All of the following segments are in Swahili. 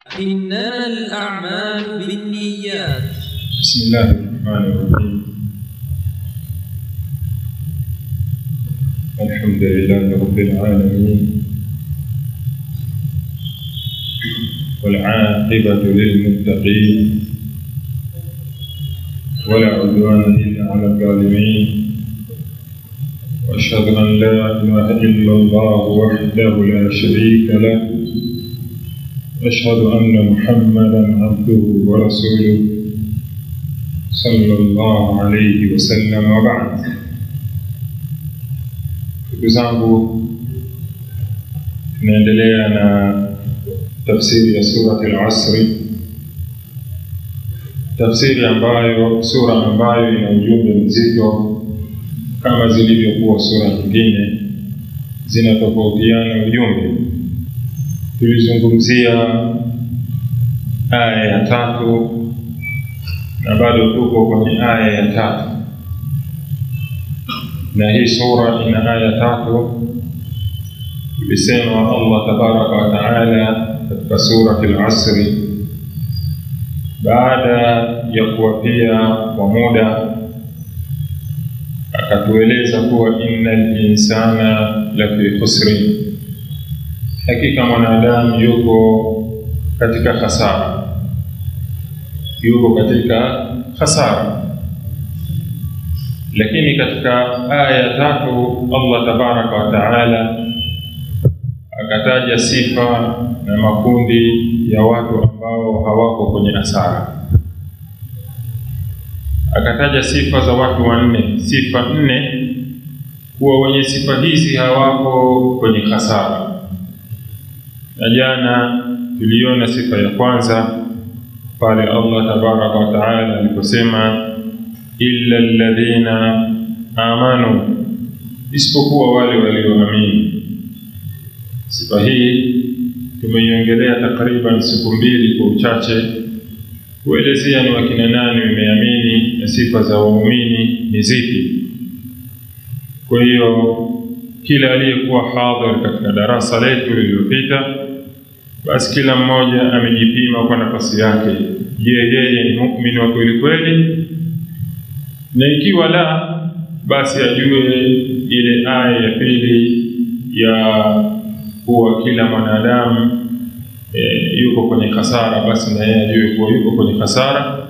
إنما الأعمال بالنيات. بسم الله الرحمن الرحيم. الحمد لله رب العالمين، والعاقبة للمتقين، ولا عدوان إلا على الظالمين، وأشهد أن لا إله إلا الله وحده لا شريك له، أشهد أن محمدًا عبده ورسوله صلى الله عليه وسلم. وبعد. Ndugu zangu, tunaendelea na tafsiri ya surati al-Asr, tafsiri ambayo sura ambayo ina ujumbe mzito kama zilivyokuwa sura nyingine, zinatofautiana ujumbe. Tulizungumzia aya ya 3 na bado tuko kwenye aya ya 3, na hii sura ina aya 3. Tulisema Allah tabaraka wa taala katika surati al-Asr, baada ya kuwapia kwa muda, akatueleza kuwa innal insana lafi khusri, hakika mwanadamu yuko katika hasara, yuko katika hasara. Lakini katika aya ya 3 Allah tabaraka wa taala akataja sifa na makundi ya watu ambao hawako kwenye hasara. Akataja sifa za watu wanne, sifa 4, kuwa wenye sifa hizi hawako kwenye hasara. Na jana tuliona sifa ya kwanza pale Allah tabaraka wa taala aliposema illa alladhina amanu, isipokuwa wale walioamini. Sifa hii tumeiongelea takriban siku 2 kwa uchache, kuelezea ni wakina nani wameamini na sifa za waumini ni zipi. Kwa hiyo kila aliyekuwa hadhir katika darasa letu lililopita, basi kila mmoja amejipima kwa nafasi yake. Je, yeye ni muumini wa kweli kweli? Na ikiwa la, basi ajue ile aya ya 2 ya kuwa kila mwanadamu yuko kwenye hasara, basi na yeye ajue kuwa yuko kwenye hasara,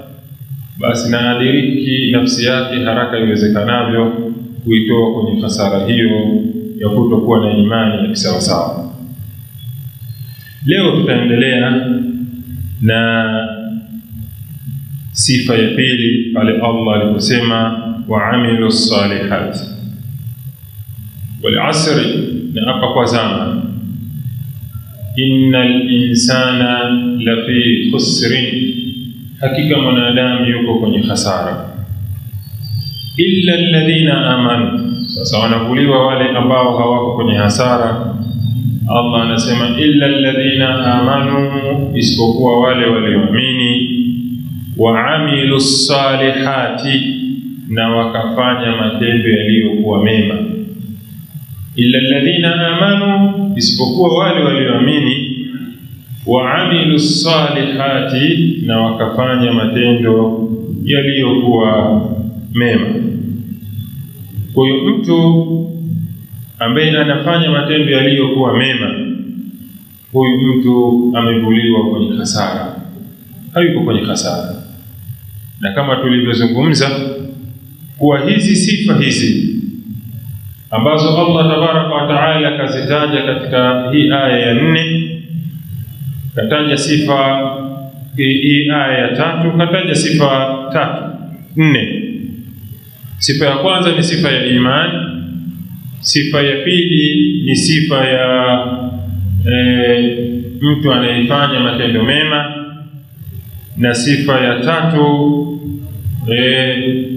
basi na adiriki nafsi yake haraka iwezekanavyo kuitoa kwenye hasara hiyo ya kutokuwa na imani ya kisawasawa. Leo tutaendelea na sifa ya 2 pale Allah aliposema wa'amilu salihat wal asri, na hapa kwa zama, innal insana lafi khusrin, hakika mwanadamu yuko kwenye hasara. Illa alladhina amanu, sasa wanavuliwa wale ambao hawako kwenye hasara. Allah anasema illa alladhina amanu, isipokuwa wale walioamini, waamilu salihati, na wakafanya matendo yaliyokuwa mema. Illa alladhina amanu, isipokuwa wale walioamini, waamilu salihati, na wakafanya matendo yaliyokuwa mema. Kwa hiyo mtu ambaye anafanya matendo yaliyokuwa mema, huyu mtu amevuliwa kwenye hasara, hayuko kwenye hasara. Na kama tulivyozungumza kuwa hizi sifa hizi ambazo Allah tabaraka wa taala kazitaja katika hii aya ya 4, kataja sifa hii aya ya 3, kataja sifa 4. Sifa ya kwanza ni sifa ya imani, sifa ya 2 ni sifa ya mtu anayefanya matendo mema, na sifa ya 3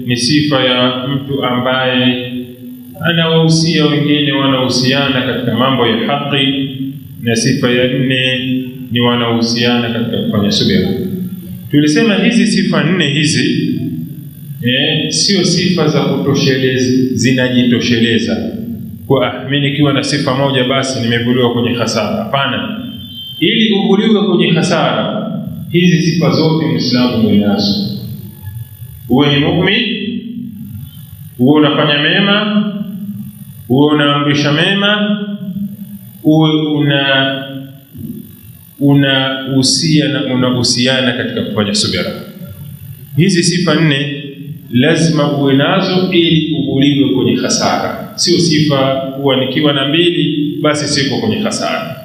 ni sifa ya mtu ambaye anawahusia wengine, wanahusiana katika mambo ya haki, na sifa ya 4 ni wanahusiana katika kufanya subira. Tulisema hizi sifa 4 hizi sio sifa za kutosheleza, zinajitosheleza kwa mimi nikiwa na sifa moja basi nimevuliwa kwenye hasara. Hapana, ili uvuliwe kwenye hasara. Hizi sifa zote Muislamu uwe nazo. Uwe ni muumini, uwe unafanya mema, uwe unaamrisha mema, uwe unahusiana katika kufanya subira. Hizi sifa 4 lazima uwe nazo ili uvuliwe kwenye hasara. Sio sifa kuwa nikiwa na 2 basi siko kwenye hasara.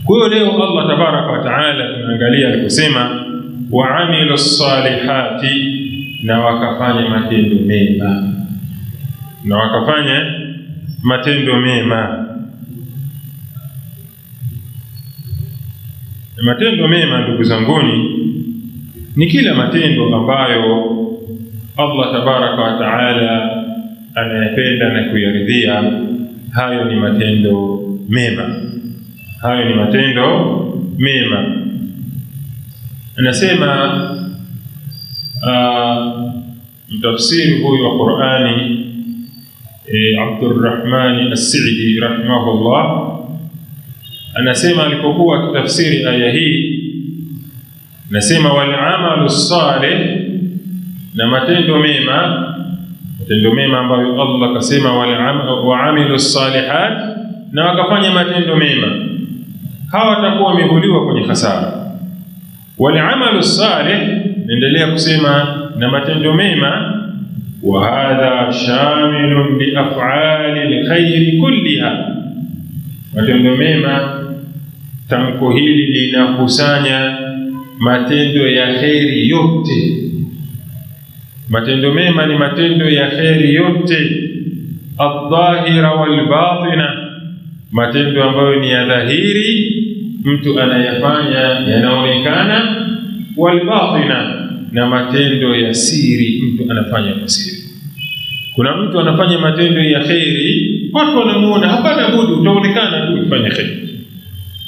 Kwa hiyo leo Allah tabaraka wa taala tunaangalia aliposema wa'amilu salihati, na wakafanya matendo mema, na wakafanya matendo mema. Matendo mema ndugu zanguni ni kila matendo ambayo Allah tabaraka wa taala anayapenda na kuyaridhia. Hayo ni matendo mema, hayo ni matendo mema. Anasema mtafsiri huyu wa Qur'ani Abdurrahman As-Sa'di rahimahullah, anasema alipokuwa akitafsiri aya hii, anasema wal amalu salih, na matendo mema, matendo mema ambayo Allah kasema wa amilu salihat, na wakafanya matendo mema, hawa watakuwa wamevuliwa kwenye hasara. Wal amalu salih, naendelea kusema na matendo mema, wa hadha shamilun li af'ali alkhair kulliha. Matendo mema, tamko hili linakusanya matendo ya kheri yote. Matendo mema ni matendo ya kheri yote, adh-dhahira wal batina, matendo ambayo ni ya dhahiri mtu anayafanya yanaonekana, wal batina, na matendo ya siri mtu anafanya kwa siri. Kuna mtu anafanya matendo ya kheri, watu wanamuona, hapana budi utaonekana tu ukifanya kheri.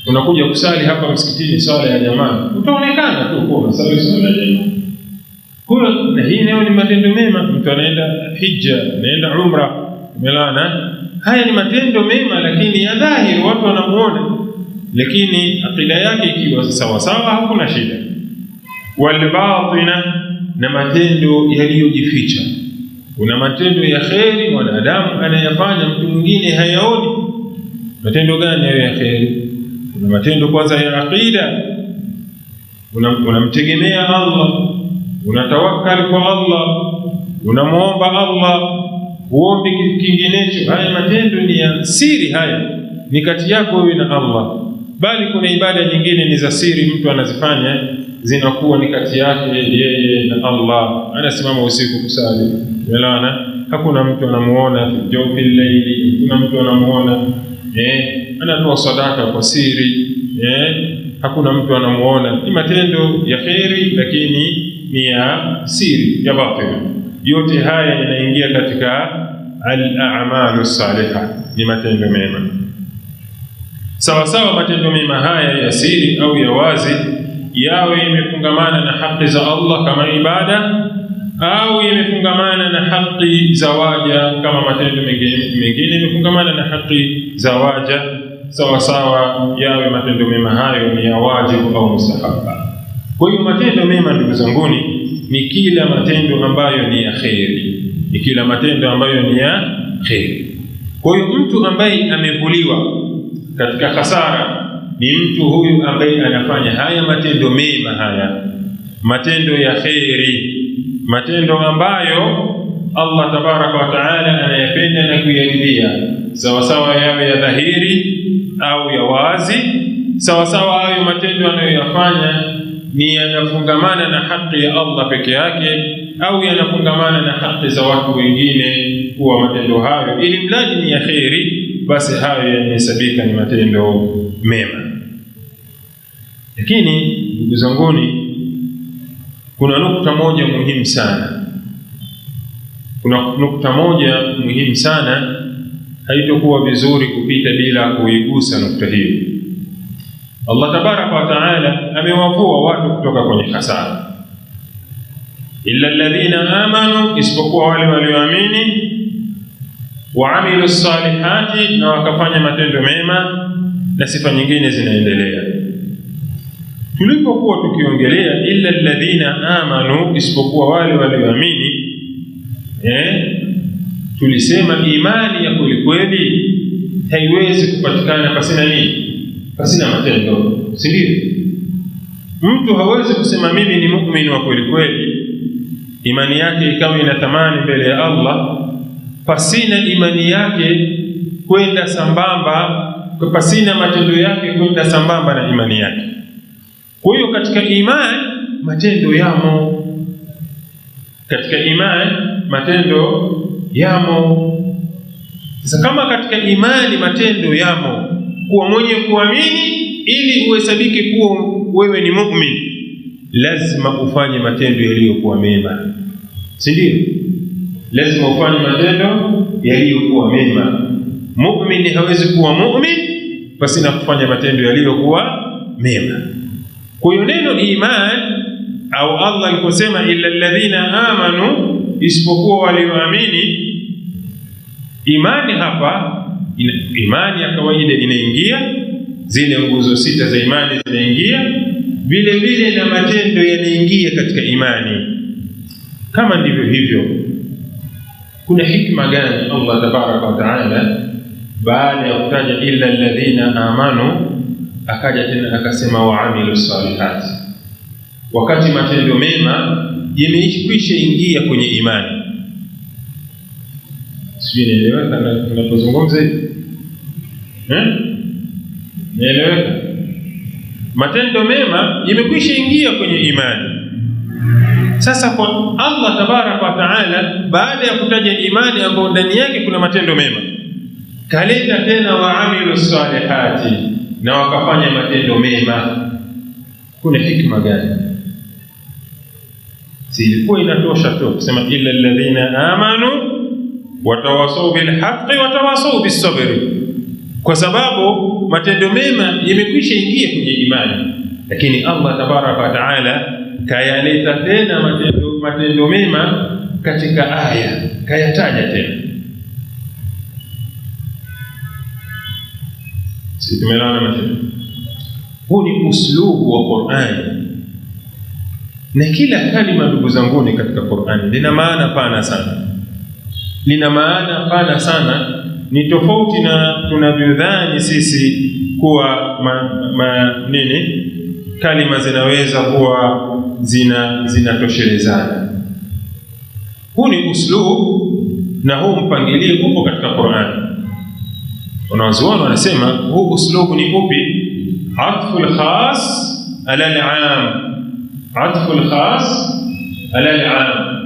Unakuja kusali hapa msikitini swala ya jamaa, utaonekana tu kwa unasali swala ya jamaa. Na hii nayo ni matendo mema. Mtu anaenda hija, anaenda umra, umelana, haya ni matendo mema, lakini ya dhahiri watu wanamuona, lakini akida yake ikiwa sawa sawa hakuna shida. Wal batina, na matendo yaliyojificha. Kuna matendo ya kheri mwanadamu anayafanya mtu mwingine hayaoni. Matendo gani hayo ya kheri? Kuna matendo kwanza ya akida, unamtegemea Allah, unatawakkal kwa Allah, unamuomba Allah, huombi kinginecho. Haya matendo ni ya siri, haya ni kati yako wewe na Allah. Bali kuna ibada nyingine ni za siri, mtu anazifanya, zinakuwa ni kati yake yeye na Allah. Anasimama usiku kusali, umeelewana, hakuna mtu anamuona, jawfi al-layli, hakuna mtu anamuona, anatoa sadaka kwa siri, hakuna mtu anamuona. Ni matendo ya kheri, lakini ni ya siri, ya batil. Yote haya yanaingia katika al-a'malu salihah, ni matendo mema. Sawa sawa matendo mema haya ya siri au ya wazi, yawe yamefungamana na haki za Allah kama ibada, au yamefungamana na haki za waja kama matendo mengine yamefungamana na haki za waja, sawa sawa yawe matendo mema hayo ni ya wajibu au mustahaba. Kwa hiyo matendo mema ndugu zanguni ni kila matendo ambayo ni ya kheri, ni kila matendo ambayo ni ya kheri. Kwa hiyo mtu ambaye amevuliwa katika hasara ni mtu huyu ambaye anafanya haya matendo mema, haya matendo ya kheri, matendo ambayo Allah tabaraka wa taala anayapenda na kuyaridhia, sawa sawa yawe ya dhahiri au ya wazi, sawa sawa hayo matendo anayoyafanya ni yanafungamana na haki ya Allah peke yake au yanafungamana na haki za watu wengine. Kuwa matendo hayo ili mradi ni ya kheri, basi hayo yanahesabika ni matendo mema. Lakini ndugu zanguni, kuna nukta moja muhimu sana. Kuna nukta moja muhimu sana, haitokuwa vizuri kupita bila kuigusa nukta hiyo. Allah tabaraka wa taala amewavua watu kutoka kwenye hasara. Illa alladhina amanu, isipokuwa wale walioamini, wa amilu salihati, na wakafanya matendo mema, na sifa nyingine zinaendelea. Tulipokuwa tukiongelea illa alladhina amanu, isipokuwa wale walioamini, tulisema imani ya kweli haiwezi kupatikana pasina nini? Pasina matendo, si ndio? Mtu hawezi kusema mimi ni muumini wa kweli, imani yake ikawa ina thamani mbele ya Allah, pasina imani yake kwenda sambamba, pasina matendo yake kwenda sambamba na imani yake. Kwa hiyo katika imani matendo yamo, katika imani matendo yamo. Sasa kama katika imani matendo yamo, kuwa mwenye kuamini ili uhesabike kuwa wewe ni muumini, lazima ufanye matendo yaliyokuwa mema, si ndio? Lazima ufanye matendo yaliyokuwa mema. Muumini hawezi kuwa muumini basi na kufanya matendo yaliyokuwa mema. Kwa hiyo neno imani, au Allah aliposema illa alladhina amanu, isipokuwa walioamini, imani hapa imani ya kawaida inaingia, zile nguzo 6 za imani zinaingia, vile vile na matendo yanaingia katika imani. Kama ndivyo hivyo, kuna hikma gani Allah tabaraka wa taala baada ya kutaja illa alladhina amanu akaja tena akasema waamilu salihati, wakati matendo mema yamekwisha ingia kwenye imani? Sijui nieleweka ninapozungumza hivi? Nieleweka? Matendo mema yamekwisha ingia kwenye imani. Sasa kwa Allah tabaraka wa taala, baada ya kutaja imani ambayo ndani yake kuna matendo mema, kaleta tena waamilu salihati, na wakafanya matendo mema. Kuna hikma gani? Si ilikuwa inatosha tu kusema illa alladhina amanu watawasau bilhaqqi watawasau bisabri, kwa sababu matendo mema yamekwisha ingia kwenye imani, lakini Allah tabaraka wa taala kayaleta tena matendo mema katika aya, kayataja tena. Si tumeelewana matendo? Huu ni uslubu wa Qur'ani, na kila kalima ndugu zanguni katika Qur'ani lina maana pana sana, lina maana pana sana. Ni tofauti na tunavyodhani sisi kuwa kalima zinaweza kuwa zinatoshelezana. Huu ni uslubu na huu mpangilio upo katika Qur'ani. Wanazuoni wanasema huu uslubu ni upi? Atful khas ala al-aam, atful khas ala al-aam,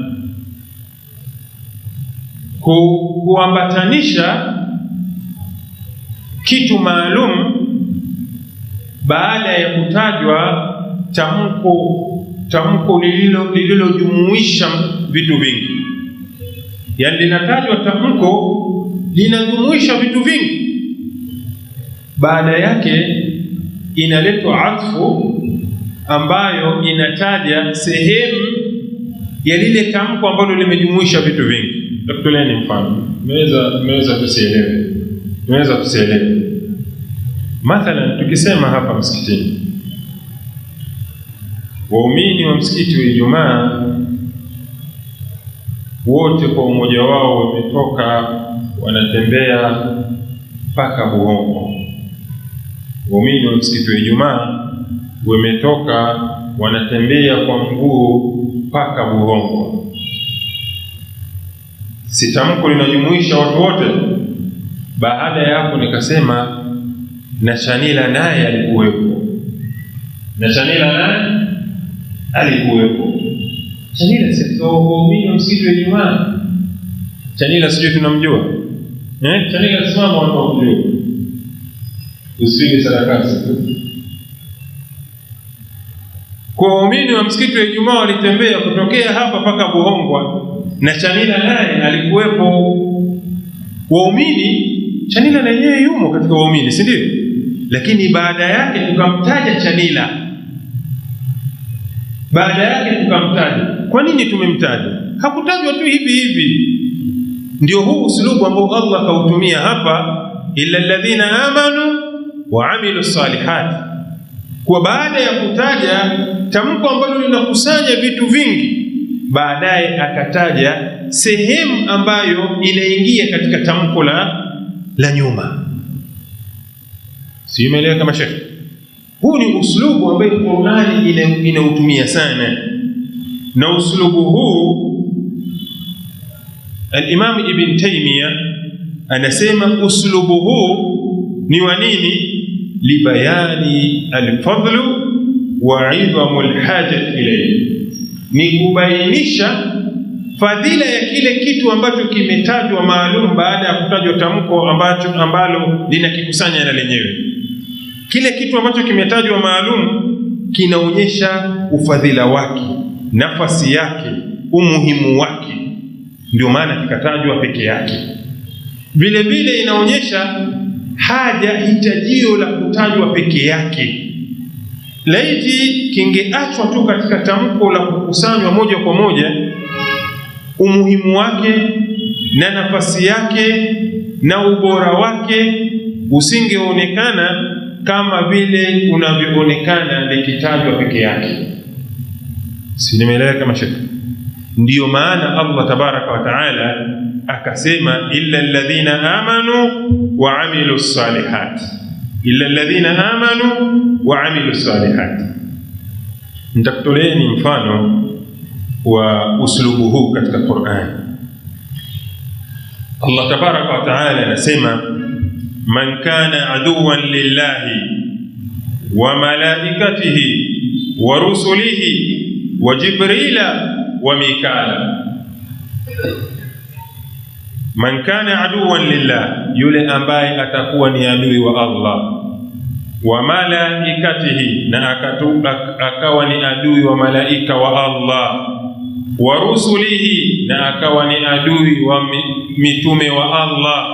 kuambatanisha kitu maalum baada ya kutajwa tamko lililojumuisha vitu vingi. Yani linatajwa tamko linajumuisha vitu vingi, baada yake inaletwa atfu ambayo inataja sehemu ya lile tamko ambalo limejumuisha vitu vingi. Tutoleeni mfano, tunaweza tusielewe. Mathalan tukisema hapa msikitini, waumini wa msikiti wa Ijumaa wote kwa umoja wao wametoka wanatembea mpaka Buhongo. Waumini wa msikiti wa Ijumaa wametoka wanatembea kwa mguu mpaka Buhongo. Si tamko linajumuisha watu wote? Baada ya hapo nikasema na Chanila naye alikuwepo. Na Chanila naye alikuwepo. Chanila si waumini wa msikiti wa Ijumaa. Chanila sijui tunamjua. Chanila simama watu wakujua. Usipige sarakasi tu. Kwa waumini wa msikiti wa Ijumaa walitembea kutokea hapa mpaka Buhongwa, na Chanila naye alikuwepo. Waumini, Chanila na yeye yumo katika waumini, si ndio? Lakini baada yake tukamtaja Chanila. Baada yake tukamtaja. Kwa nini tumemtaja? Hakutajwa tu hivi hivi. Ndio huu uslubu ambao Allah kautumia hapa, illa alladhina amanu wa amilu salihat, kwa baada ya kutaja tamko ambalo linakusanya vitu vingi, baadaye akataja sehemu ambayo inaingia katika tamko la nyuma. Si umeelewa kama shekhi? Huu ni uslubu ambayo Qur'ani inautumia sana, na uslubu huu al-Imam Ibn Taymiyyah anasema uslubu huu ni wa nini? Libayani al-fadlu wa 'idhamu al-hajat ilayhi, ni kubainisha fadhila ya kile kitu ambacho kimetajwa maalum baada ya kutajwa tamko ambalo linakikusanya na lenyewe. Kile kitu ambacho kimetajwa maalum kinaonyesha ufadhila wake, nafasi yake, umuhimu wake, ndio maana kikatajwa peke yake. Vile vile inaonyesha haja, hitajio la kutajwa peke yake. Laiti kingeachwa tu katika tamko la kukusanywa moja kwa moja, umuhimu wake na nafasi yake na ubora wake usingeonekana kama vile unavyoonekana likitajwa peke yake. Si nimeelewa kama shekhi? Ndiyo maana Allah tabaraka wa taala akasema illa alladhina amanu wa amilu salihat, illa alladhina amanu wa amilu salihat. Nitakutoleeni mfano wa uslubu huu katika Qur'an. Allah tabaraka wa taala anasema man kana aduwan lillahi wa malaikatihi wa rusulihi wa jibrila wa mikala. Man kana aduwan lillah, yule ambaye atakuwa ni adui wa Allah, wa malaikatihi, na akawa ni adui wa malaika wa Allah, wa rusulihi, na akawa ni adui wa mitume wa Allah,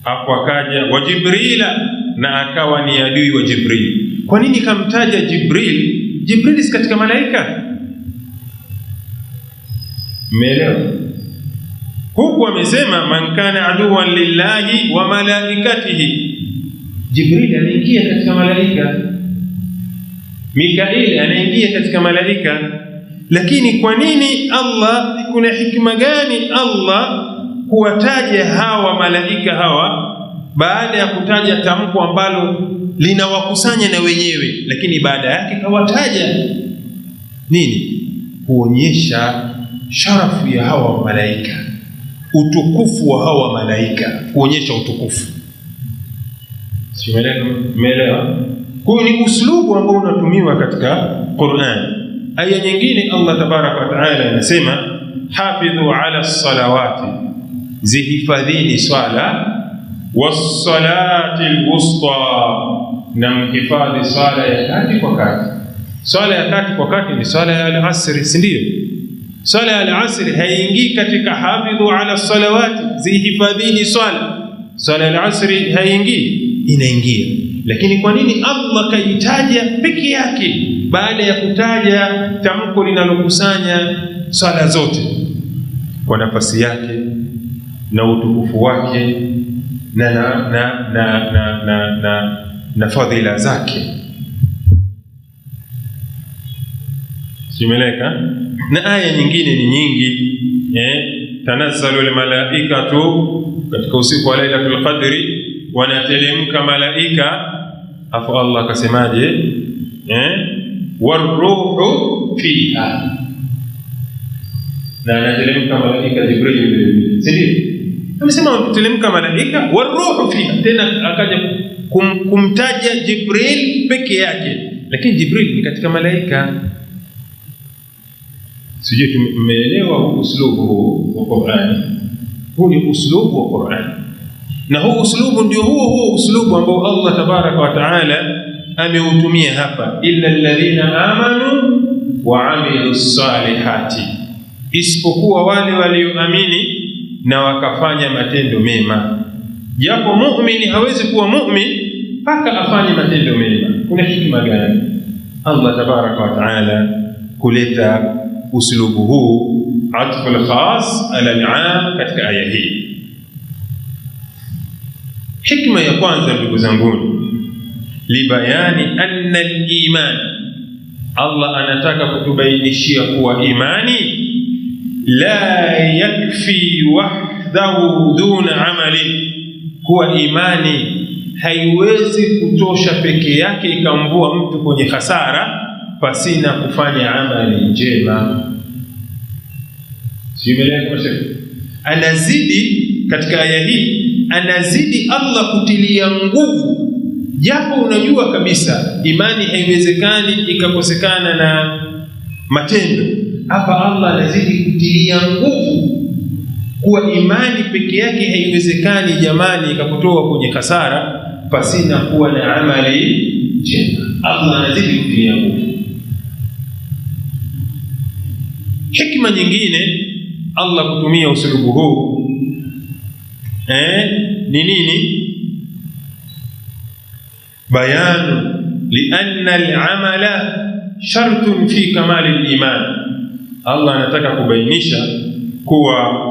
hapo akaja wa jibrila, na akawa ni adui wa Jibril. Kwa nini kamtaja Jibril? Jibril si katika malaika? Umeelewa? Huku amesema man kana aduwan lillahi wa malaikatihi. Jibril anaingia katika malaika, Mikaeli anaingia katika malaika. Lakini kwa nini Allah, kuna hikma gani Allah kuwataja hawa malaika hawa baada ya kutaja tamko ambalo linawakusanya na wenyewe, lakini baada yake kawataja nini? Kuonyesha sharafu ya hawa malaika, utukufu wa hawa malaika, kuonyesha utukufu. Umeelewa? Huu ni uslubu ambao unatumiwa katika Qur'an. Aya nyingine Allah tabaraka wa taala anasema hafidhu ala salawati, zihifadhini swala, was-salati al-wusta, na mhifadhi swala ya kati kwa kati. Swala ya kati kwa kati ni swala ya al-asri, si ndio? Swala ya al-asri haingii katika hafidhu ala salawati, zihifadhini swala. Swala ya al-asri haingii, inaingia. Lakini kwa nini Allah kaitaja peke yake baada ya kutaja tamko linalokusanya swala zote? Kwa nafasi yake na utukufu wake na fadhila zake. Simeleka. Na aya nyingine ni nyingi. Tanazzalu almalaikatu, katika usiku wa Lailatul Qadri wanateremka malaika. Afu Allah akasemaje? Waruhu fiha, na anateremka malaika Jibril. Sidi amesema wanateremka malaika waruhu fiha, tena akaja kumtaja Jibril peke yake, lakini Jibril ni katika malaika. Sije tumeelewa uslubu wa Qur'an. Huu ni uslubu wa Qur'an, na huu uslubu ndio huo uslubu ambao Allah tabaraka wa taala ameutumia hapa, illa alladhina amanu wa amilus salihati, isipokuwa wale walioamini na wakafanya matendo mema. Japo muumini hawezi kuwa muumini mpaka afanye matendo mema. Kuna hikma gani Allah tabaraka wa taala kuleta uslubu huu, atful khas ala al-aam, katika aya hii? Hikma ya kwanza, ndugu zangu, libayani anna al-iman, Allah anataka kutubainishia kuwa imani la yakfi wahdahu duna amali, kuwa imani haiwezi kutosha peke yake ikamvua mtu kwenye hasara pasina kufanya amali njema. Simeleka sheikh, anazidi katika aya hii, anazidi Allah kutilia nguvu, japo unajua kabisa imani haiwezekani ikakosekana na matendo. Hapa Allah anazidi kutilia nguvu kuwa imani peke yake haiwezekani jamani ikakutoa kwenye hasara pasina kuwa na amali njema. Allah anazidi kutilia nguvu. Hikma nyingine Allah kutumia usulubu huu ni nini? Bayanu lianna al-amala shartun fi kamal al-iman. Allah anataka kubainisha kuwa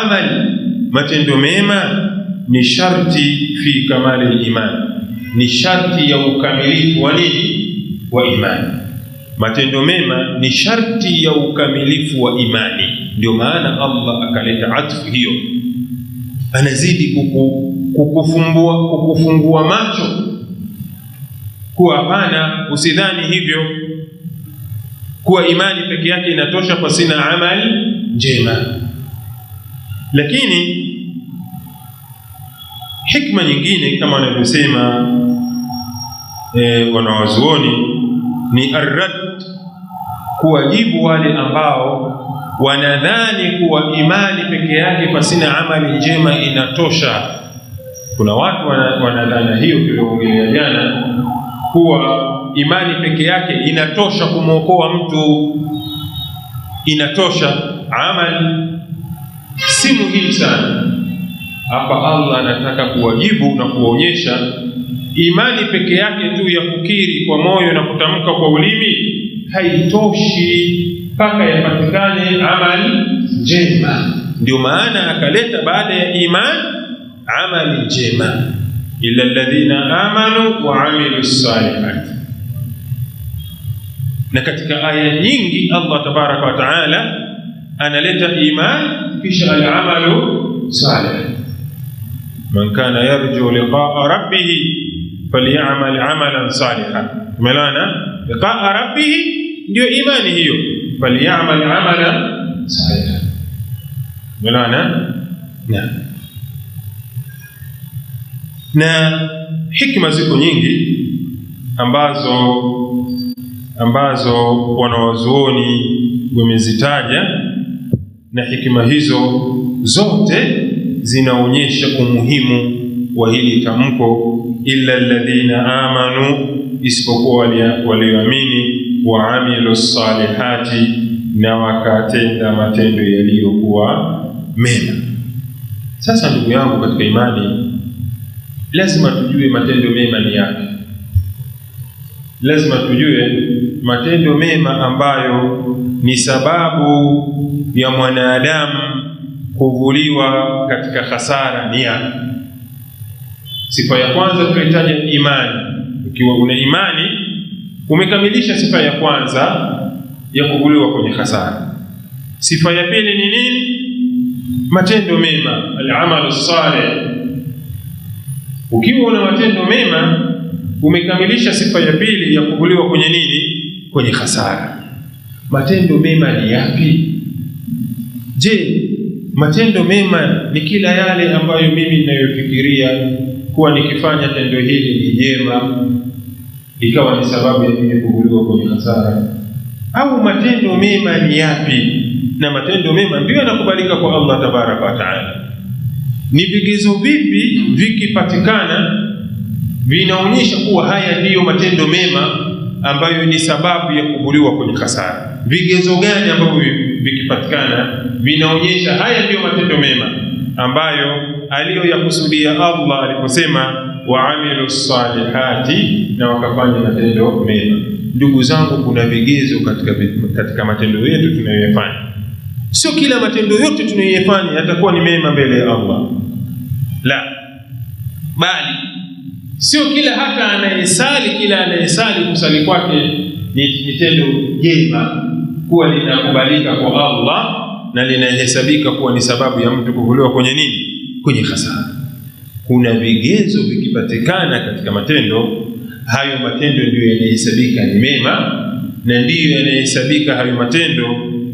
amal, matendo mema ni sharti fi kamal al-iman, ni sharti ya ukamilifu wa nini? Wa imani. Matendo mema ni sharti ya ukamilifu wa imani. Ndio maana Allah akaleta atfu hiyo, anazidi kukufungua macho kuwa hapana, usidhani hivyo kuwa imani peke yake inatosha pasina amali njema. Lakini hikma nyingine kama wanavyosema wanawazuoni ni arrad, kuwajibu wale ambao wanadhani kuwa imani peke yake pasina amali njema inatosha. Kuna watu wanadhana hiyo, tulioongelea jana, kuwa imani peke yake inatosha kumwokoa mtu, inatosha. Amali si muhimu sana. Hapa Allah anataka kuwajibu na kuonyesha imani peke yake tu ya kukiri kwa moyo na kutamka kwa ulimi haitoshi, mpaka yapatikane amali njema. Ndio maana akaleta baada ya iman amali njema, illa alladhina amanu wa amilus salihat. Na katika aya nyingi Allah tabaraka wa taala analeta iman kisha al-amalu salih. Man kana yarju liqa'a rabbih falyamal amalan salihan. Tumelana liqa'a rabbih ndio imani hiyo, falyamal amalan salihan. Tumelana na hikma ziko nyingi ambazo wanawazuoni wamezitaja, na hikma hizo zote zinaonyesha umuhimu wa hili tamko, illa alladhina amanu, isipokuwa walioamini, wa amilus salihati, na wakatenda matendo yaliyokuwa mema. Sasa ndugu yangu katika imani, lazima tujue matendo mema ni yapi. Lazima tujue matendo mema ambayo ni sababu ya mwanadamu kuvuliwa katika hasara ni yapi. Sifa ya kwanza tunahitaji imani. Ukiwa una imani umekamilisha sifa ya kwanza ya kuvuliwa kwenye hasara. Sifa ya pili ni nini? Matendo mema, al-amalu salih. Ukiwa una matendo mema umekamilisha sifa ya pili ya kuvuliwa kwenye nini? Kwenye hasara. Matendo mema ni yapi? Je, matendo mema ni kila yale ambayo mimi ninayofikiria kuwa nikifanya tendo hili ni jema ikawa ni sababu ya mimi kuvuliwa kwenye hasara? Au matendo mema ni yapi? Na matendo mema ndio yanakubalika kwa Allah tabaraka wa taala. Ni vigezo vipi vikipatikana vinaonyesha kuwa haya ndiyo matendo mema ambayo ni sababu ya kuvuliwa kwenye hasara? Vigezo gani ambavyo vikipatikana vinaonyesha haya ndiyo matendo mema ambayo aliyoyakusudia Allah aliposema waamilus salihati, na wakafanya matendo mema? Ndugu zangu, kuna vigezo katika matendo yetu tunayoyafanya. Sio kila matendo yote tunayoyafanya yatakuwa ni mema mbele ya Allah, la, bali Sio hata anayesali kusali kwake ni tendo jema kuwa linakubalika kwa Allah na linahesabika kuwa ni sababu ya mtu kuvuliwa kwenye nini? Kwenye hasara. Kuna vigezo vikipatikana katika matendo, hayo matendo ndiyo yanahesabika ni mema, na ndiyo yanahesabika hayo matendo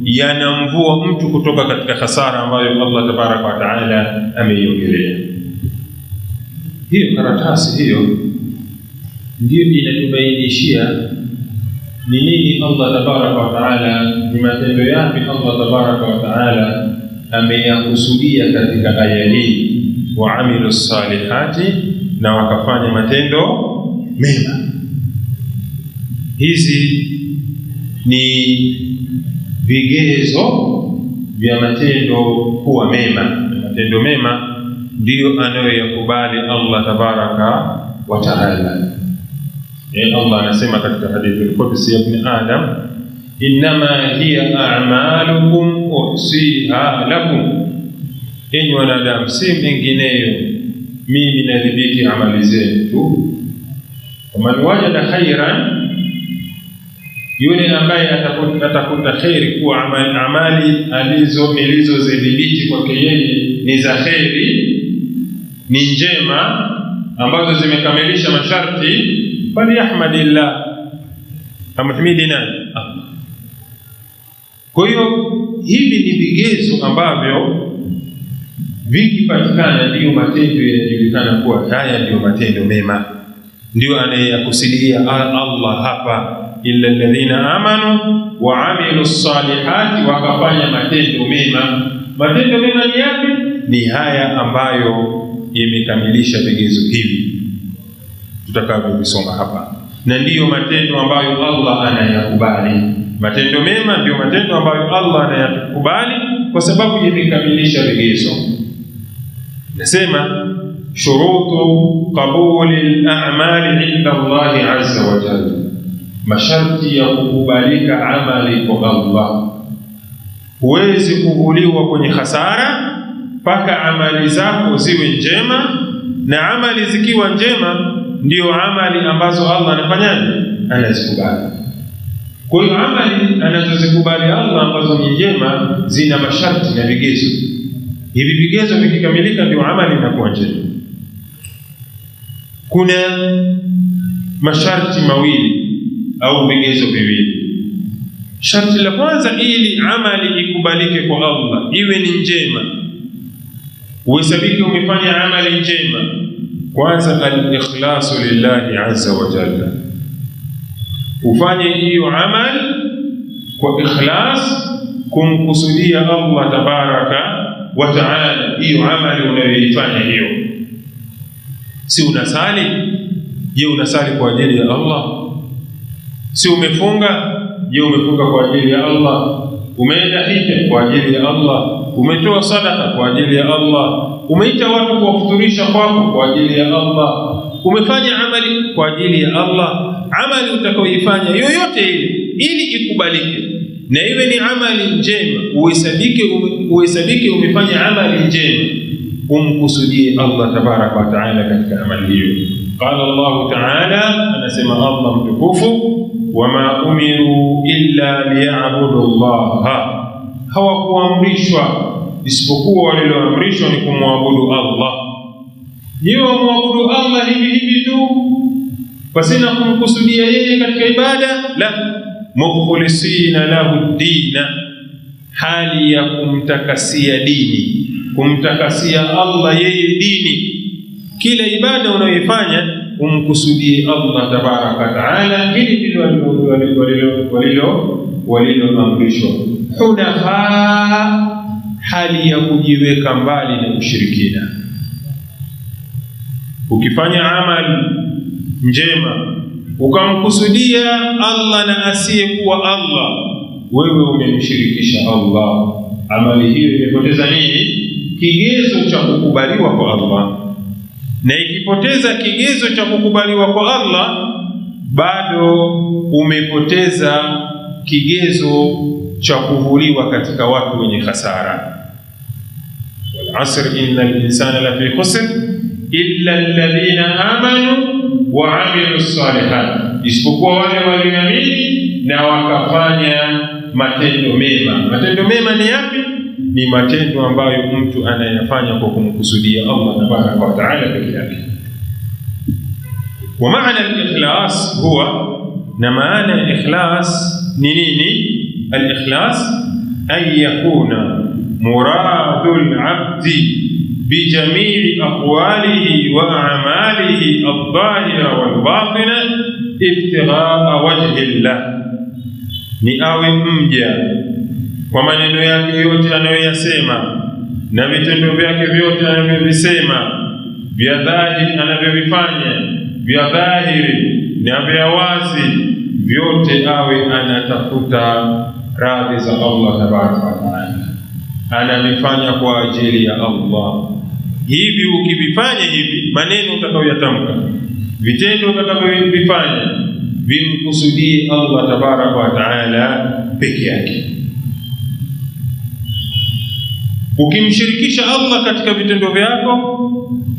yanamvua mtu kutoka katika hasara ambayo Allah tabaraka wa taala ameiongelea. Hiyo karatasi hiyo ndiyo inatubainishia ni nini Allah tabaraka wa taala, ni matendo yapi Allah tabaraka wa taala ameyakusudia katika aya hii, wa amilu salihati, na wakafanya matendo mema. Hizi ni vigezo vya matendo kuwa mema. Matendo mema ndiyo anayoyakubali Allah tabaraka wa taala. Allah anasema katika hadithi al-Qudsi ya Ibn Adam, innama hiya a'malukum uhsiha lakum, enyi wanadamu, si mengineyo, mimi nadhibiti amali zenu tu. Waman wajada khairan, yule ambaye atakuta khairi, kuwa amali nilizozidhibiti kwake yeye ni za khairi, ni njema, ambazo zimekamilisha masharti, faliyahmadillah, amhimidi nani? Allah. Kwa hiyo hivi ni vigezo ambavyo vikipatikana ndiyo matendo yanajulikana kuwa haya ndiyo matendo mema. Ndiyo anayakusudia Allah hapa, illa alladhina amanu wa amilu salihati, wakafanya matendo mema. Matendo mema ni yapi? Ni haya ambayo yamekamilisha vigezo hivi tutakavyovisoma hapa, na ndiyo matendo ambayo Allah anayakubali. Matendo mema ndiyo matendo ambayo Allah anayakubali kwa sababu yamekamilisha vigezo. Nasema shurutu qabuli al-a'mali inda Allah azza wa jalla, masharti ya kukubalika amali kwa Allah. Huwezi kuvuliwa kwenye hasara mpaka amali zako ziwe njema, na amali zikiwa njema ndio amali ambazo Allah anafanyaje? Anazikubali. Kwa hiyo amali anazozikubali Allah ambazo ni njema zina masharti na vigezo. Hivi vigezo vikikamilika ndio amali inakuwa njema. Kuna masharti mawili au vigezo viwili. Sharti la kwanza, ili amali ikubalike kwa Allah, iwe ni njema, uhesabike umefanya amali njema, kwanza al-ikhlasu lillahi azza wa jalla. Ufanye hiyo amali kwa ikhlas, kumkusudia Allah tabaraka wa taala hiyo amali unayoifanya hiyo. Si unasali, je, unasali kwa ajili ya Allah? Si umefunga, je, umefunga kwa ajili ya Allah? Umeenda hija kwa ajili ya Allah? Umetoa sadaka kwa ajili ya Allah? Umeita watu kuwafuturisha kwako kwa ajili ya Allah? Umefanya amali kwa ajili ya Allah? Amali utakayoifanya yoyote ile, ili ikubalike na iwe ni amali njema, uhesabike umefanya amali njema, umkusudie Allah tabaraka wa taala katika amali hiyo. Qala Allah taala, anasema Allah mtukufu, wama umiru illa liya'budu Allah, hawakuamrishwa isipokuwa waliloamrishwa ni kumwabudu Allah. Yeye muabudu Allah hivi tu pasina kumkusudia yeye katika ibada? La, mukhlisina lahu dina, hali ya kumtakasia dini, kumtakasia Allah yeye dini. Kila ibada unayoifanya umkusudie Allah tabaraka taala, hili ndilo waliloamrishwa. Hunafa, hali ya kujiweka mbali na ushirikina. Ukifanya amali njema ukamkusudia Allah na asiyekuwa Allah, wewe umemshirikisha Allah. Amali hiyo imepoteza nini? Kigezo cha kukubaliwa kwa Allah. Na ikipoteza kigezo cha kukubaliwa kwa Allah, bado umepoteza kigezo cha kuvuliwa katika watu wenye hasara. Wal asr innal insana lafi khusr illa alladhina amanu wa amilus salihat, isipokuwa wale walioamini na wakafanya matendo mema. Matendo mema ni yapi? Ni matendo ambayo mtu anayafanya kwa kumkusudia Allah tabaraka wa taala peke yake. Wa maana al-ikhlas huwa, na maana al-ikhlas ni nini? Al-ikhlas an yakuna muradul abdi bijamii aqwalihi wa a'malihi adh-dhahira wal batina ibtighaa wajhi Allah, ni awe mja kwa maneno yake yote anayoyasema na vitendo vyake vyote anavyovisema, vya dhahiri anavyovifanya, vya dhahiri na vya wazi, vyote awe anatafuta radhi za Allah tabaraka wa taala, anavifanya kwa ajili ya Allah. Hivi ukivifanya hivi, maneno utakayoyatamka, vitendo utakavyovifanya, vimkusudie Allah tabaraka wa taala peke yake. Ukimshirikisha Allah katika vitendo vyako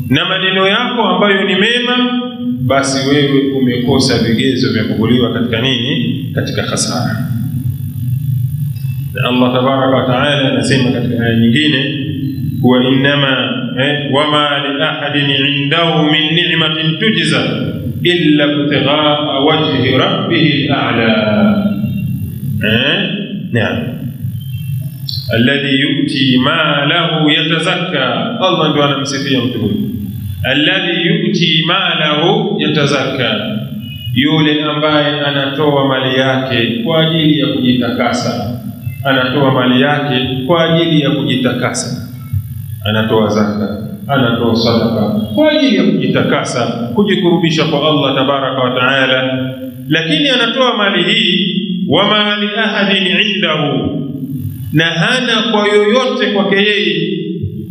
na maneno yako ambayo ni mema, basi wewe umekosa vigezo vya kukuliwa katika nini? Katika hasara. Na Allah tabaraka wa taala anasema katika aya nyingine, wa innama wama li ahadin indahu min ni'matin tujza illa ibtighaa wajhi rabbih al-a'la. Naam, alladhi yu'ti malahu yatazakka. Allah ndo anamsifia mtu huyu, alladhi yu'ti malahu yatazakka, yule ambaye anatoa mali yake kwa ajili ya kujitakasa. Anatoa mali yake kwa ajili ya kujitakasa, anatoa zaka, anatoa sadaka kwa ajili ya kujitakasa, kujikurubisha kwa Allah tabaraka wa taala. Lakini anatoa mali hii, wama li ahadin indahu, na hana kwa yoyote kwake yeye.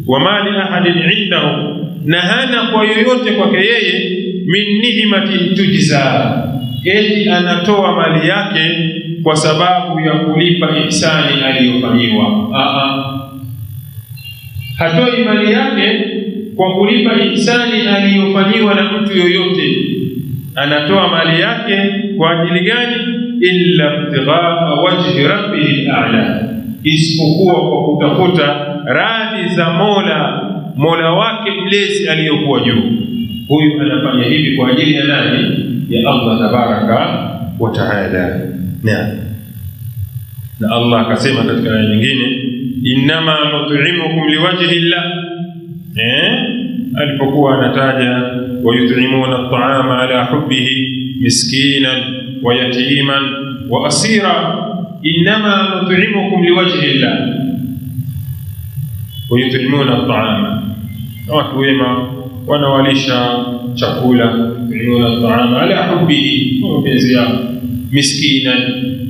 Wama li ahadin indahu, na hana kwa yoyote kwake yeye, min ni'matin tujza, eti anatoa mali yake kwa sababu ya kulipa ihsani aliyofanyiwa. Hatoi mali yake kwa kulipa ihsani aliyofanyiwa na mtu yoyote. Anatoa mali yake kwa ajili gani? Illa ibtighaa wajhi rabbih al-a'la, isipokuwa kwa kutafuta radhi za Mola wake mlezi aliyokuwa juu. Huyu anafanya hivi kwa ajili ya nani? Ya Allah tabaraka wa taala. Na Allah akasema katika aya nyingine, innama nut'imukum liwajhi llah, alipokuwa anataja wayut'imuna at'ama ala hubbihi miskinan wa yatiman wa asira, innama nut'imukum liwajhi llah wayut'imuna at'ama. Watu wema wanawalisha chakula, yut'imuna at'ama ala hubbihi, mapenzi yao, miskinan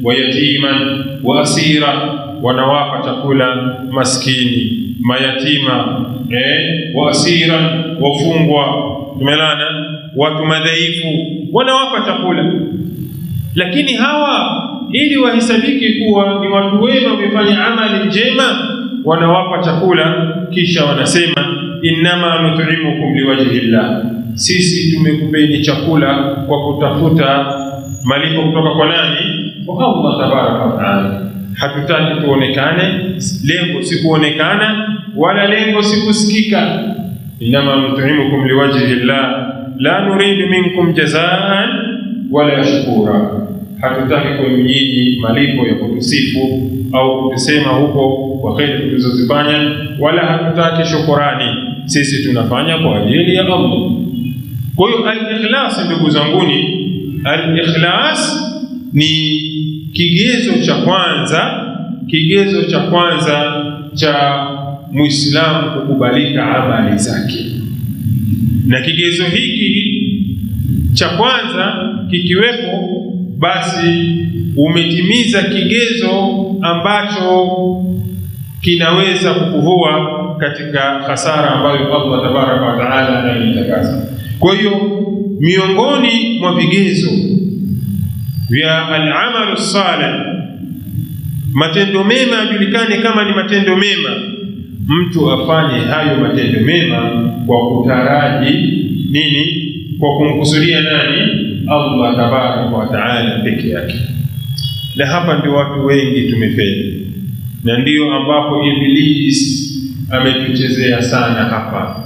wa yatiman wa asira, wanawapa chakula maskini, mayatima, wa asira, wafungwa, tumelana, watu madhaifu, wanawapa chakula. Lakini hawa ili wahisabiki kuwa ni watu wema, wamefanya amali njema, wanawapa chakula, kisha wanasema innama nut'imukum liwajhi llah, sisi tumekupeni chakula kwa kutafuta malipo kutoka kwa nani? Kwa Allah tabaraka wa taala. Hatutaki tuonekane, lengo si kuonekana wala lengo si kusikika. Innama nut'imukum liwajhi llah la nuridu minkum jazaan wala shukura. Hatutaki kwa nyinyi malipo ya kutusifu au kutusema huko kwa kheri tulizozifanya, wala hatutaki shukurani. Sisi tunafanya kwa ajili ya Allah. Kwa hiyo al-ikhlas, ndugu zanguni, al-ikhlas ni kigezo cha kwanza cha Muislamu kukubalika amali zake. Na kigezo hiki cha kwanza kikiwepo, basi umetimiza kigezo ambacho kinaweza kukuvua katika hasara ambayo Allah tabaraka wa taala anaitakasa. Kwa hiyo miongoni mwa vigezo vya al-amalu salih, matendo mema yajulikane kama ni matendo mema, mtu afanye hayo matendo mema kwa kutaraji nini? kwa kumkusudia nani? Allah tabaraka wa taala peke yake. Na hapa ndio watu wengi tumefeli, na ndio ambapo Iblis ametuchezea sana hapa.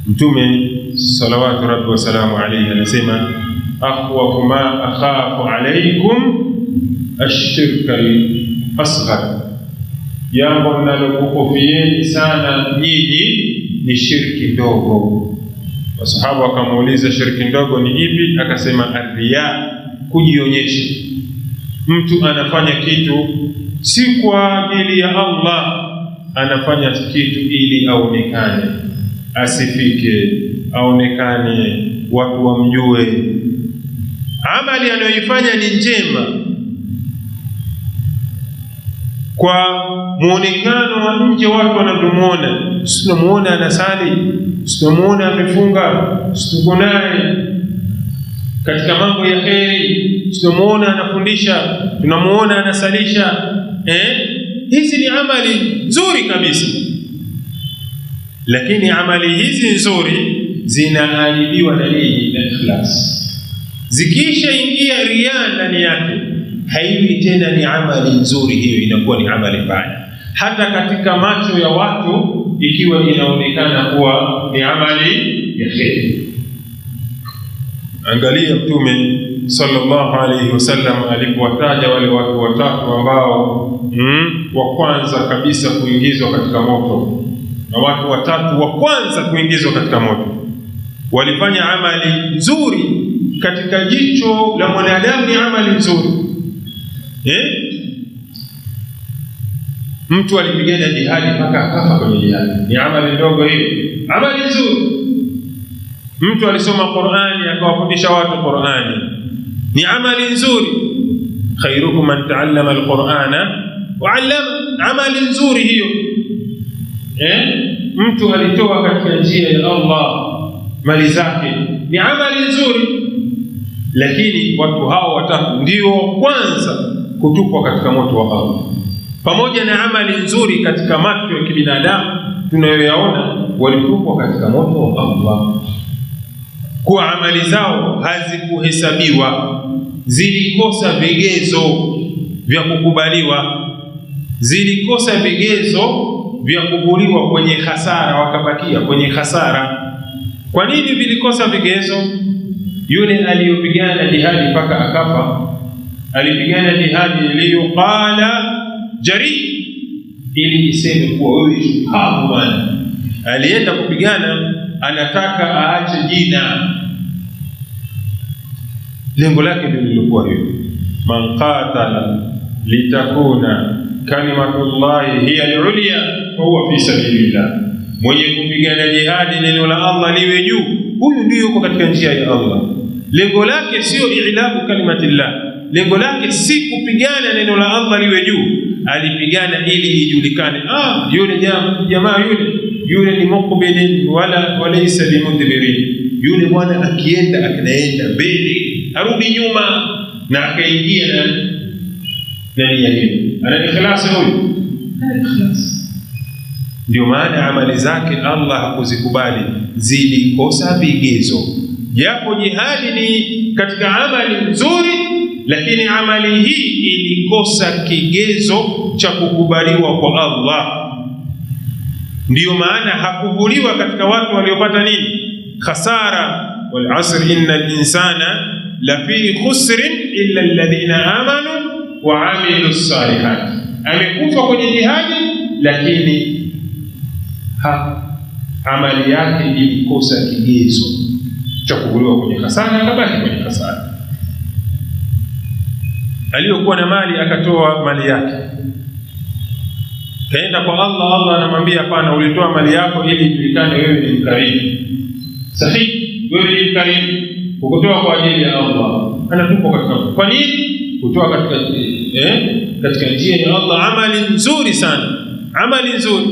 Mtume salawatu rabbi wasalamu alayhi anasema, akhwafu ma akhafu alaykum ashirka asghar, jambo ninalokuhofieni sana nyinyi ni shirki ndogo. Wasahaba wakamuuliza shirki ndogo ni ipi? Akasema arriya, kujionyesha. Mtu anafanya kitu si kwa ajili ya Allah, anafanya kitu ili aonekane, asifike, aonekane, watu wamjue. Amali anayoifanya ni njema kwa muonekano wa nje, watu wanamuona. Tunamuona anasali, tunamuona amefunga, tuko naye katika mambo ya kheri, tunamuona anafundisha, tunamuona anasalisha. Hizi ni amali nzuri kabisa, lakini amali hizi nzuri zinaharibiwa na nini? Na ikhlas. Zikisha ingia riya ndani yake, haiwi tena ni amali nzuri, hiyo inakuwa ni amali mbaya, hata katika macho ya watu, ikiwa inaonekana kuwa ni amali ya kheri. Angalia Mtume sallallahu alayhi wasallam alipowataja wale watu watatu ambao wa kwanza kabisa kuingizwa katika moto, na watu watatu wa kwanza kuingizwa katika moto walifanya amali nzuri katika jicho la mwanadamu, ni amali nzuri. Mtu alipigana jihadi mpaka akafa kwenye jihadi, ni amali ndogo hiyo? Amali nzuri. Mtu alisoma Qur'ani akawafundisha watu Qur'ani, ni amali nzuri. Khairukum man ta'allama al-Qur'ana wa 'allama, amali nzuri hiyo. Mtu alitoa katika njia ya Allah mali zake, ni amali nzuri. Lakini watu hao watatu ndio kwanza kutupwa katika moto wa Allah. Pamoja na amali nzuri katika macho ya kibinadamu tunayoyaona, walitupwa katika moto wa Allah kwa amali zao hazikuhesabiwa, zilikosa vigezo vya kukubaliwa, zilikosa vigezo vya kuvuliwa kwenye hasara, wakabakia kwenye hasara. Kwa nini vilikosa vigezo? Yule aliyopigana jihadi mpaka akafa, alipigana jihadi iliyokala jari, ili iseme kuwa wewe shupavu bwana. Alienda kupigana, anataka aache jina, lengo lake ndio lilikuwa hiyo. Man qatala litakuna kalimatullahi hiya al-ulya fa huwa fi sabilillah, mwenye kupigana jihadi neno la Allah liwe juu, huyu ndio yuko katika njia ya Allah. Lengo lake sio i'labu kalimatillah, lengo lake si kupigana neno la Allah liwe juu. Alipigana ili ijulikane, yule jamaa yule ni muqbilin walaysa bimudbirin. Yule bwana akienda anaenda mbele, arudi nyuma, na akaingia na nia hiyo. Ana ikhlas huyu, ana ikhlas. Ndio maana amali zake Allah hakuzikubali, zilikosa vigezo. Japo jihadi ni katika amali nzuri, lakini amali hii ilikosa kigezo cha kukubaliwa kwa Allah. Ndiyo maana hakuvuliwa katika watu waliopata nini? Khasara. Wal asr innal insana lafi khusrin illa alladhina amanu wa amilus salihat. Amekufa kwenye jihadi, lakini amali yake ilikosa kigezo cha kuvuliwa kwenye khasara, akabaki kwenye khasara. Aliyokuwa na mali akatoa mali yake, kaenda kwa Allah, Allah anamwambia hapana, ulitoa mali yako ili ijulikane wewe ni mkarimu. Sahihi, wewe ni mkarimu, ukutoa kwa ajili ya Allah. Anatupa katika, kwa nini? Kutoa katika njia ya Allah, amali nzuri sana, amali nzuri.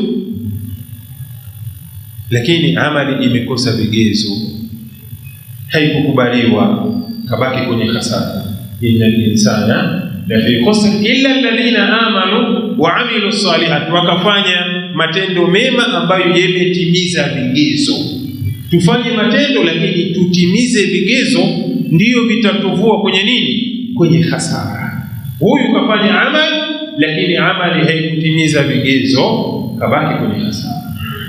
Lakini amali imekosa vigezo, haikukubaliwa, kabaki kwenye hasara. Innal insana lafi khusr illa alladhina amanu wa amilus salihat, wakafanya matendo mema ambayo yametimiza vigezo. Tufanye matendo lakini tutimize vigezo, ndiyo vitatuvua kwenye nini? Kwenye hasara. Huyu kafanya amali lakini amali haikutimiza vigezo, kabaki kwenye hasara.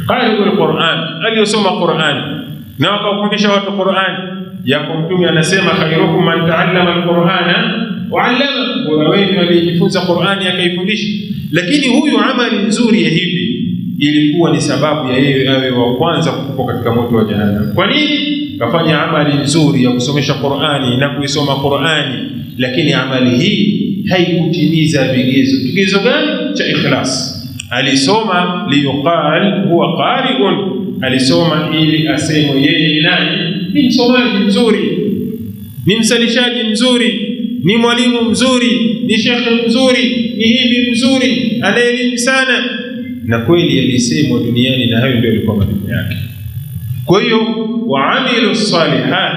Qari'ul Qur'an, aliyosoma Qur'an na wakafundisha watu Qur'an, yako Mtume anasema khairukum man ta'allama al-Qur'ana wa 'allama, bora wenu aliyejifunza Qur'ani akaifundisha. Lakini huyu amali nzuri ya hivi ilikuwa ni sababu ya yeye awe wa kwanza kufa katika moto wa jahannam. Kwa nini? Kafanya amali nzuri ya kusomesha Qur'ani na kuisoma Qur'ani, lakini amali hii haikutimiza vigezo. Kigezo gani? Cha ikhlas. Alisoma liyuqal huwa qari'un, alisoma ili asemwe yeye ni nani? Ni msomaji mzuri, ni msalishaji mzuri, ni mwalimu mzuri, ni shekhe mzuri, ni hivi mzuri, ana elimu sana, na kweli alisemwa duniani, na hayo ndio ilikuwa malipo yake. Kwa hiyo waamilu salihat,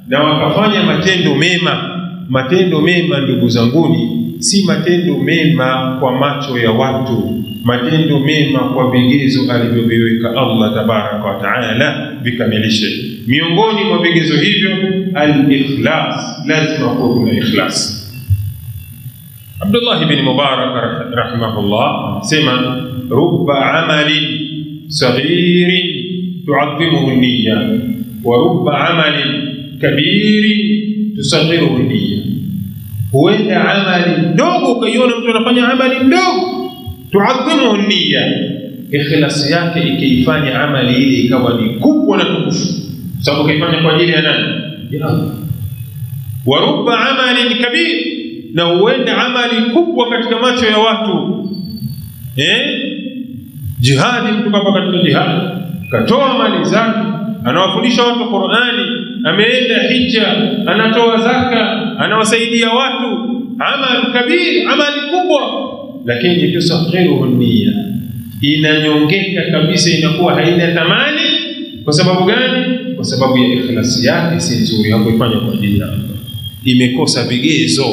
na wakafanya matendo mema. Matendo mema ndugu zanguni, si matendo mema kwa macho ya watu, matendo mema kwa vigezo alivyoviweka Allah tabaraka wa taala vikamilishe. Miongoni mwa vigezo hivyo al-ikhlas, lazima kuwa kuna ikhlas. Abdullah ibn Mubarak rahimahullah sema, rubba amalin saghirin tu'azzimuhu an-niyya wa rubba amalin kabirin tusaghiruhu an-niyya. Huenda amali ndogo ukaiona mtu anafanya amali ndogo, tu'azzimuhu an-niyya, ikhlas yake ikiifanya amali ile ikawa ni kubwa na tukufu, sababu kaifanya kwa ajili ya nani? Ya Allah. Wa rubba amalin kabir, na huenda amali kubwa katika macho ya watu, jihadi, mtu kapa katika jihadi katoa mali zake, anawafundisha watu Qur'ani, ameenda hija, anatoa zaka, anawasaidia watu, amal kabir, amali kubwa, lakini tusakhiruhu niyya, inanyongeka kabisa, inakuwa haina thamani. Kwa sababu gani? Kwa sababu ya ikhlasi yake si nzuri, hakuifanya kwa ajili ya Allah, imekosa vigezo.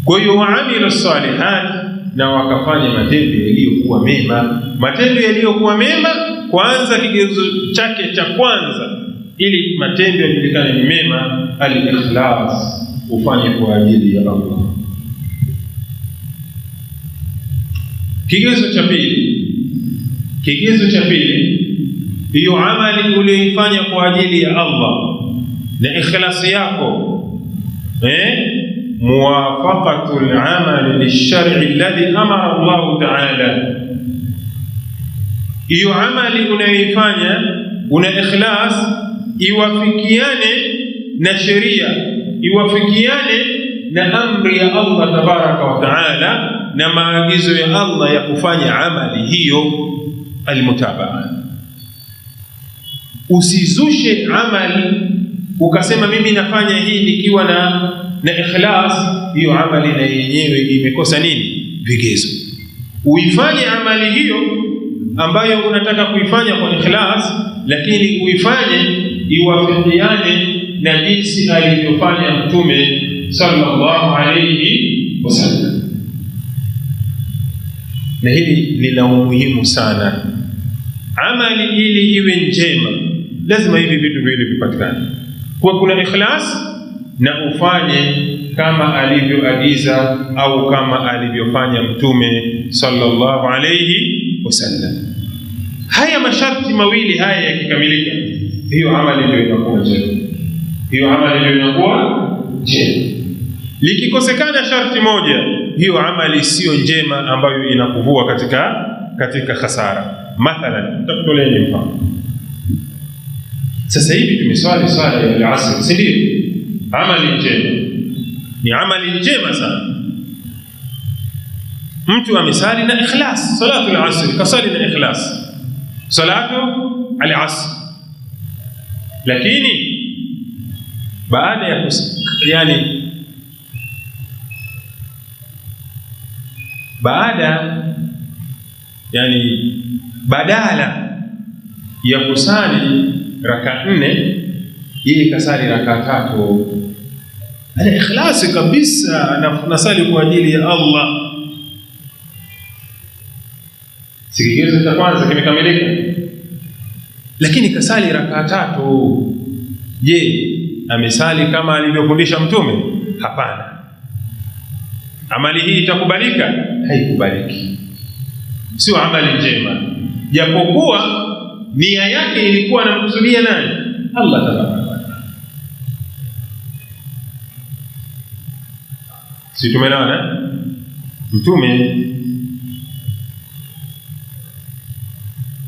Kwa hiyo waamilu salihat, na wakafanya matendo yaliyokuwa mema. Matendo yaliyokuwa mema, kwanza kigezo chake cha kwanza ili matendo yajulikane ni mema, al-ikhlas, ufanye kwa ajili ya Allah. Kigezo cha pili, hiyo amali uliyoifanya kwa ajili ya Allah na ikhlasi yako, muwafaqatu al-amal lish-shar'i alladhi amara Allah ta'ala. Hiyo amali unayoifanya una ikhlas, iwafikiane na sheria, iwafikiane na amri ya Allah tabaraka wa taala, na maagizo ya Allah ya kufanya amali hiyo, almutabaa. Usizushe amali ukasema mimi nafanya hii nikiwa na ikhlas, hiyo amali na yenyewe imekosa nini? Vigezo. Uifanye amali hiyo ambayo unataka kuifanya kwa ikhlas, lakini uifanye iwafikiane na jinsi alivyofanya Mtume sallallahu alayhi wasallam. Na hili ni la umuhimu sana. Amali ili iwe njema, lazima hivi vitu viwili vipatikane. Kwa kuna ikhlas na ufanye kama alivyoagiza au kama alivyofanya Mtume sallallahu alayhi wasallam. Haya masharti mawili haya yakikamilika, hiyo amali ndio inakuwa njema. Hiyo amali ndio inakuwa njema. Likikosekana sharti moja, hiyo amali sio njema, ambayo inakuvua katika hasara. Mathalan, tutakutolea mfano. Sasa hivi tumeswali swala ya al-asr, si ndio? Amali njema, ni amali njema sana. Mtu amesali na ikhlas, salatu al-asr, kasali na ikhlas, salatu al-asr, lakini baada ya badala ya kusali raka 4 yeye kasali raka 3. Ana ikhlasi kabisa, nasali kwa ajili ya Allah. Kigezo cha kwanza kimekamilika. lakini kasali rakaa 3. Je, amesali kama alivyofundisha Mtume? Hapana. Amali hii itakubalika? Haikubaliki, sio amali njema, japokuwa nia yake ilikuwa anamkusudia nani? Allah tabaraka wa taala. Si tumeelewana? Mtume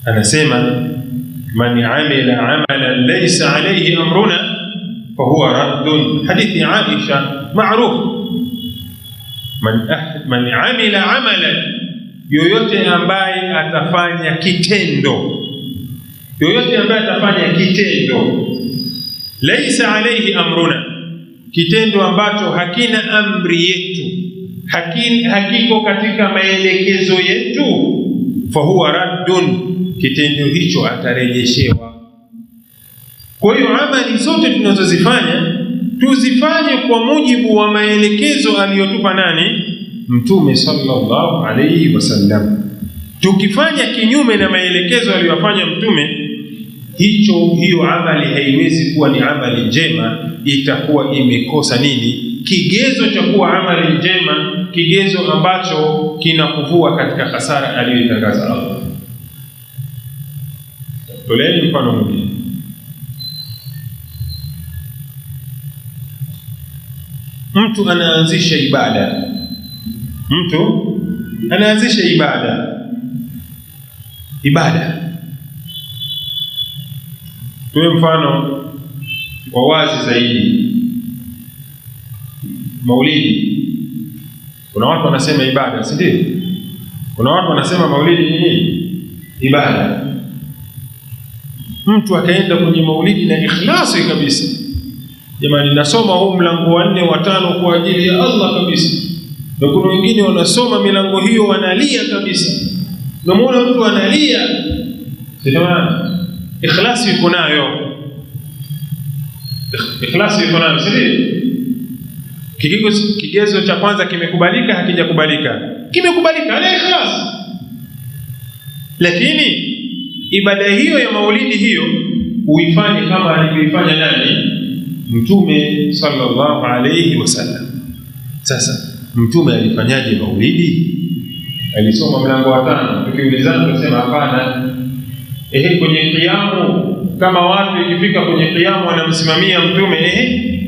anasema man amila amalan laysa alayhi amruna fahuwa raddun. Hadithi Aisha maarufu, man amila amalan, yoyote ambaye atafanya kitendo, yoyote ambaye atafanya kitendo laysa alayhi amruna, kitendo ambacho hakina amri yetu, hakiko katika maelekezo yetu, fahuwa raddun, kitendo hicho atarejeshewa. Kwa hiyo amali zote tunazozifanya tuzifanye kwa mujibu wa maelekezo aliyotupa nani? Mtume sallallahu alayhi wasallam. Tukifanya kinyume na maelekezo aliyofanya Mtume, hiyo amali haiwezi kuwa ni amali njema, itakuwa imekosa nini? Kigezo cha kuwa amali njema, kigezo ambacho kinakuvua katika hasara aliyoitangaza Allah. Toleeni mfano mwingine. Mtu anaanzisha ibada, tuwe mfano wa wazi zaidi, maulidi. Kuna watu wanasema ibada, si ndio? Kuna watu wanasema maulidi ni nini? Ibada. Mtu akaenda kwenye maulidi na ikhlasi kabisa, jamani, nasoma huu mlango wa 4 wa 5 kwa ajili ya Allah kabisa. Na kuna wengine wanasoma milango hiyo wanalia kabisa. Unamuona mtu analia, sema ikhlasi yuko nayo, sio? Kigezo cha kwanza kimekubalika, hakijakubalika? Kimekubalika, ana ikhlasi. Lakini ibada hiyo ya maulidi hiyo uifanye kama alivyoifanya nani? Mtume sallallahu alayhi wasallam. Sasa Mtume alifanyaje maulidi? Alisoma mlango wa 5. Tukiulizana tunasema hapana. Kwenye kiamu, kama watu ikifika kwenye kiamu wanamsimamia Mtume,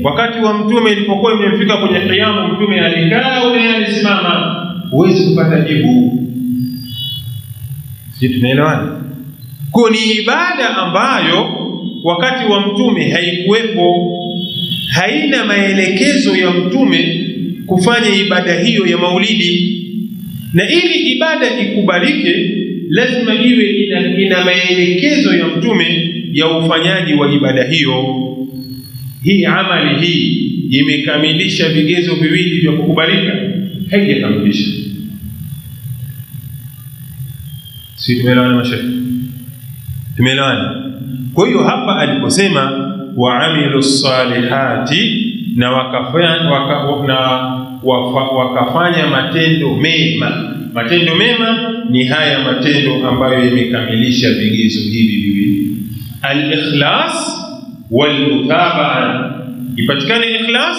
wakati wa Mtume ilipokuwa imefika kwenye kiamu, Mtume alikaa au alisimama? Huwezi kupata jibu. Sisi tunaelewana? Kwa ni ibada ambayo wakati wa Mtume haikuwepo, haina maelekezo ya Mtume kufanya ibada hiyo ya maulidi. Na ili ibada ikubalike, lazima iwe ina maelekezo ya Mtume ya ufanyaji wa ibada hiyo. Hii amali hii imekamilisha vigezo viwili vya kukubalika? Haijakamilisha. Si tumeelewana mashaikh? Tumeelewana? Kwa hiyo hapa aliposema waamilu salihati, na wakafanya matendo mema. Matendo mema ni haya matendo ambayo yamekamilisha vigezo hivi viwili: al-ikhlas wal-mutabaa. Ipatikane ikhlas,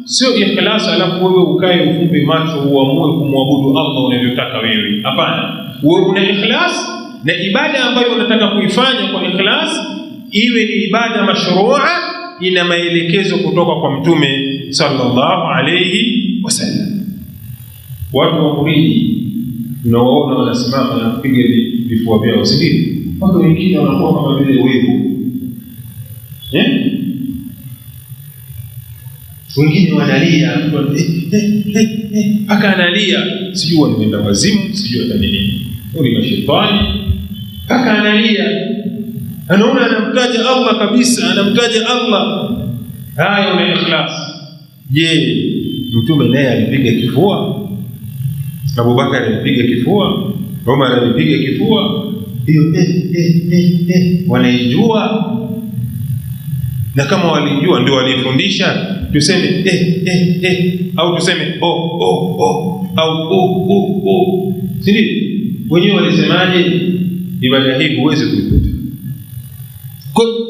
sio ikhlas alafu wewe ukae ufumbe macho uamue kumwabudu Allah unavyotaka wewe. Hapana, wewe una ikhlas, na ibada ambayo unataka kuifanya kwa ikhlas iwe ni ibada mashrua, ina maelekezo kutoka kwa Mtume sallallahu alayhi wasallam. Watu wa Muridi unawaona wanasimama na kupiga vifua vyao, si ndio? Watu wengine wanakuwa kama vile wewe, wengine wanalia, mpaka analia, sijui wanaenda wazimu, sijui hata nini, ni mashetani, mpaka analia, anaona anamtaja Allah kabisa, anamtaja Allah. Haya una ikhlas. Je, Mtume naye alipiga kifua? Abubakar alipiga kifua? Umar alipiga kifua? Hiyo wanaijua, na kama walijua ndio walifundisha. Tuseme au tuseme au sisi wenyewe walisemaje? Ibada hii huwezi kuikuta.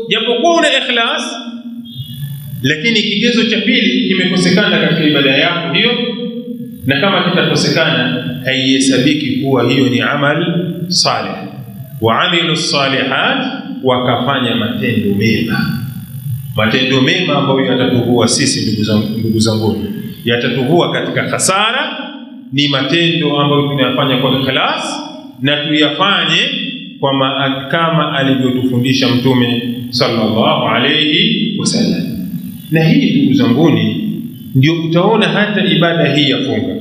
Japokuwa una ikhlas, lakini kigezo cha pili kimekosekana katika ibada yako hiyo, na kama kitakosekana haihesabiki kuwa hiyo ni amal salih. Wa amilu salihat, wakafanya matendo mema. Matendo mema ambayo yatatuvua sisi, ndugu zangu, yatatuvua katika hasara, ni matendo ambayo tunayafanya kwa ikhlas na tuyafanye kama alivyotufundisha Mtume sallallahu alayhi wasallam. Na hii ndugu zanguni ndio utaona hata ibada hii ya funga.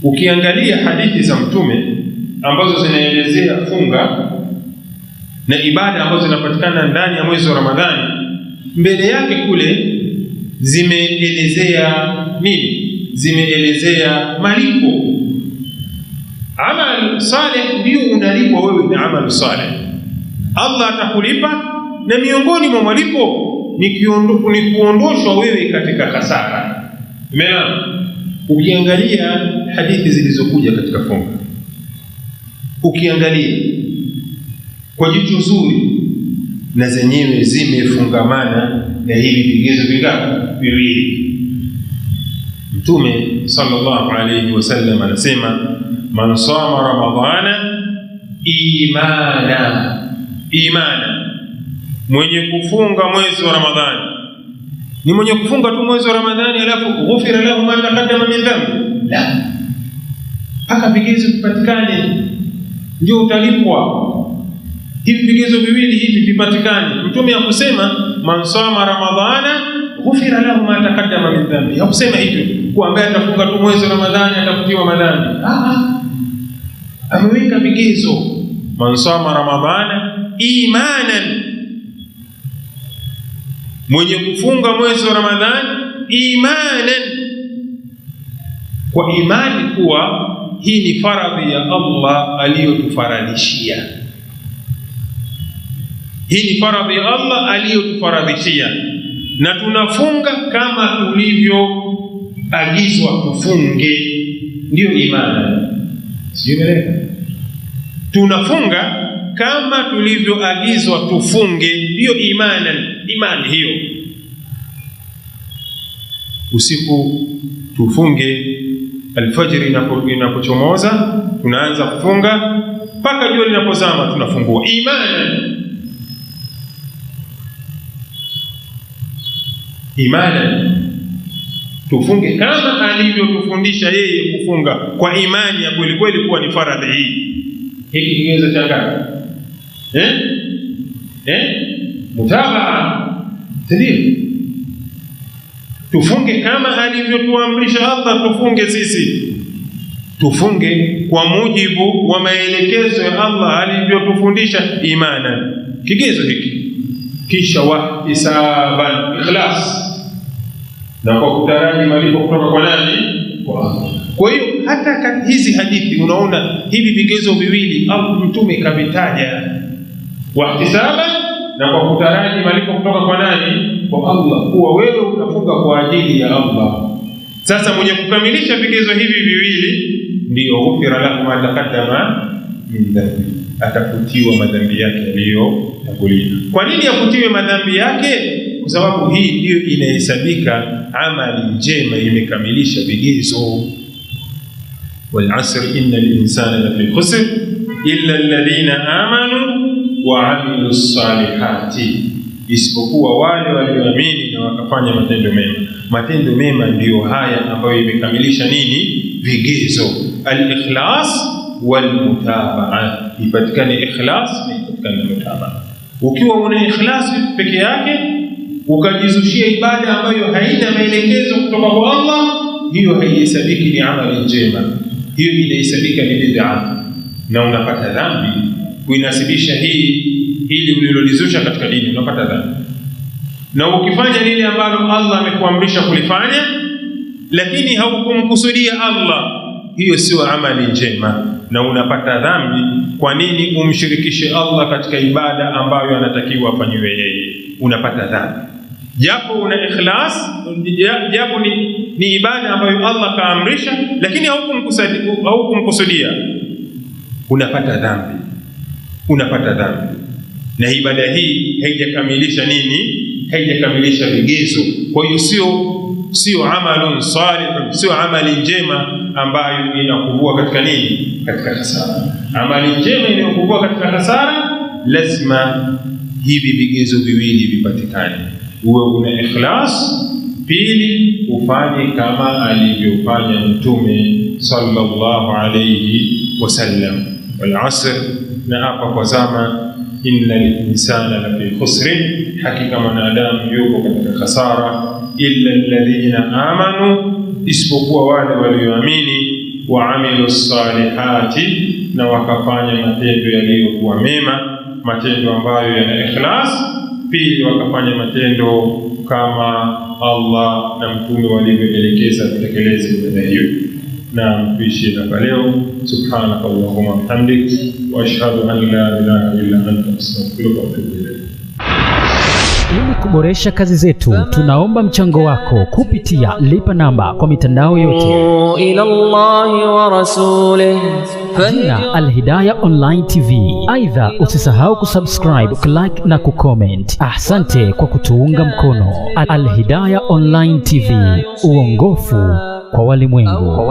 Ukiangalia hadithi za Mtume ambazo zinaelezea funga na ibada ambazo zinapatikana ndani ya mwezi wa Ramadhani, mbele yake kule zimeelezea nini? Zimeelezea malipo. Amal salih ndio unalipwa wewe, ni amal salih. Allah atakulipa, na miongoni mwa malipo ni kuondoshwa wewe katika hasara. Umeona? Ukiangalia hadithi zilizokuja katika funga, ukiangalia kwa jicho zuri, na zenyewe zimefungamana na hivi vigezo vingapi? Viwili. Mtume sallallahu alayhi wasallam anasema, man sama ramadhana imana, mwenye kufunga mwezi wa Ramadhani. Ni mwenye kufunga tu mwezi wa Ramadhani alafu ghufira lahu ma taqaddama min dhanbi? La, mpaka vigezo vipatikane ndio utalipwa. Hivi vigezo viwili hivi vipatikane. Mtume hakusema man sama ramadhana ghufira lahu ma taqaddama min dhanbi. Hakusema hivyo kwa ambaye atafunga tu mwezi wa Ramadhani atafutiwa madhambi. Ameweka vigezo. Man sama ramadhana imanan, mwenye kufunga mwezi wa Ramadhani imanan, kwa imani kuwa hii ni faradhi ya Allah aliyotufaradhishia. Hii ni faradhi ya Allah aliyotufaradhishia, na tunafunga kama tulivyoagizwa tufunge. Ndiyo imani. Sijumeleka? Tunafunga kama tulivyoagizwa tufunge, ndiyo imani hiyo. Usiku tufunge, alfajiri inapochomoza tunaanza kufunga mpaka jua linapozama tunafungua. Imani tufunge kama alivyotufundisha yeye kufunga, kwa imani ya kweli kweli kuwa ni faradhi hii. Hiki kigezo cha ngapi? Mutabaa. Ndio tufunge kama alivyotuamrisha Allah tufunge sisi. Tufunge kwa mujibu wa maelekezo ya Allah alivyotufundisha imana. Kigezo hiki. Kisha ihtisaban, ikhlas, na kwa kutaraji malipo kutoka kwa nani? Kwa Allah. Kwa hiyo hata hizi hadithi unaona hivi vigezo viwili Mtume kavitaja, ihtisaban na kwa kutaraji malipo kutoka kwa nani? Kwa Allah, kuwa wewe unafunga kwa ajili ya Allah. Sasa mwenye kukamilisha vigezo hivi viwili ndio ghufira lahu ma taqaddama min dhanbi, atafutiwa madhambi yake aliyotangulia. Kwa nini afutiwe madhambi yake? Kwa sababu hii ndio inahesabika amali njema, imekamilisha vigezo. Wal asr innal insana lafi khusr illa alladhina amanu wa amilus salihati, isipokuwa wale walioamini na wakafanya matendo mema. Matendo mema ndiyo haya ambayo imekamilisha nini? Vigezo. Al-ikhlas wal mutabaa, ipatikane ikhlas na ipatikane mutabaa. Ukiwa una ikhlas peke yake ukajizushia ibada ambayo haina maelekezo kutoka kwa Allah, hiyo haihesabiki ni amali njema, hiyo inahesabika ni bid'a, na unapata dhambi kuinasibisha hili ulilolizusha katika dini, unapata dhambi. Na ukifanya lile ambalo Allah amekuamrisha kulifanya lakini haukumkusudia Allah, hiyo sio amali njema na unapata dhambi. Kwa nini umshirikishe Allah katika ibada ambayo anatakiwa afanywe yeye? Unapata dhambi. Japo una ikhlas, japo ni ibada ambayo Allah kaamrisha, lakini haukumkusudia, unapata dhambi. na ibada hii haijakamilisha nini? Haijakamilisha vigezo. Kwa hiyo sio amalun salih, sio amali njema ambayo inakuvua katika nini? Katika hasara. Amali njema inayokuvua katika hasara, lazima hivi vigezo viwili vipatikane. Uwe una ikhlas, pili ufanye kama alivyofanya Mtume sallallahu alayhi wasallam. Wal asr, na hapa kwa zama, innal insana lafi khusrin, hakika mwanadamu yuko katika hasara, illa alladhina amanu, isipokuwa wale walioamini, wa amilu salihati, na wakafanya matendo yaliyokuwa mema, matendo ambayo yana ikhlas. Pili, wakafanya matendo kama Allah na Mtume walivyoelekeza kutekeleza ibada hiyo. Na tuishi hapa leo. Subhanakallahumma wa bihamdik, wa ashhadu an la ilaha illa anta, astaghfiruka wa atubu ilayk. Ili kuboresha kazi zetu, tunaomba mchango wako kupitia lipa namba kwa mitandao yote. ila Allah wa rasulih Jina Al-Hidayah Online TV. Aidha, usisahau kusubscribe, like na kucomment. Asante kwa kutuunga mkono. Al-Hidayah Online TV, uongofu kwa walimwengu.